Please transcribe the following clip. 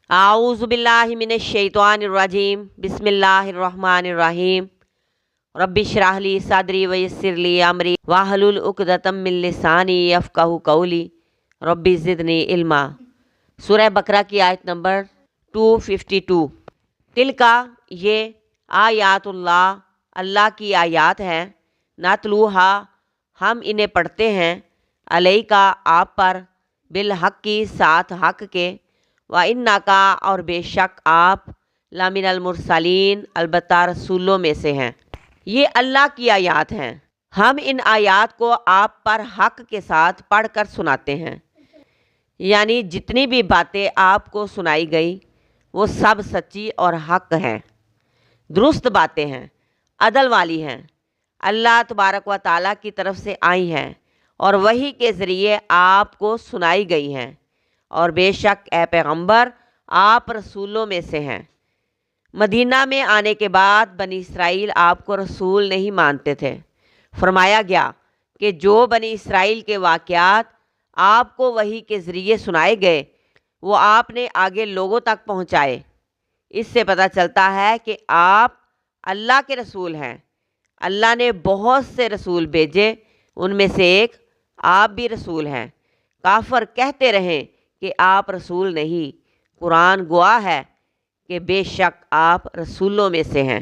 आऊज़ु बिल्लाहि मिनश शैतानिर रजीम बिस्मिल्लाहिर रहमानिर रहीम रब्बिश्रह ली सदरी व यस्सिर ली अमरी वाहलुल उक़दतम मिन लिसानी यफ़क़हू क़ौली रब्बि ज़िदनी इल्मा। सूरह बकरा की आयत नंबर 252। तिलका ये आयातुल्लाह अल्लाह की आयात हैं, नतलूहा हम इन्हें पढ़ते हैं, अलैका आप पर, बिल हक़ की साथ हक़ के, व इन्नका और बेशक आप, लमिनल मुरसलीन अलबत्ता रसूलों में से हैं। ये अल्लाह की आयात हैं। हम इन आयात को आप पर हक़ के साथ पढ़ कर सुनाते हैं, यानी जितनी भी बातें आपको सुनाई गई वो सब सच्ची और हक़ हैं, दुरुस्त बातें हैं, अदल वाली हैं, अल्लाह तबारक व ताला की तरफ से आई हैं और वही के ज़रिए आपको सुनाई गई हैं। और बेशक ए पैगंबर आप रसूलों में से हैं। मदीना में आने के बाद बनी इसराइल आपको रसूल नहीं मानते थे। फरमाया गया कि जो बनी इसराइल के वाक़यात आपको वही के ज़रिए सुनाए गए वो आपने आगे लोगों तक पहुँचाए। इससे पता चलता है कि आप अल्लाह के रसूल हैं। अल्लाह ने बहुत से रसूल भेजे, उनमें से एक आप भी रसूल हैं। काफर कहते रहें कि आप रसूल नहीं, कुरान गवाह है कि बेशक आप रसूलों में से हैं।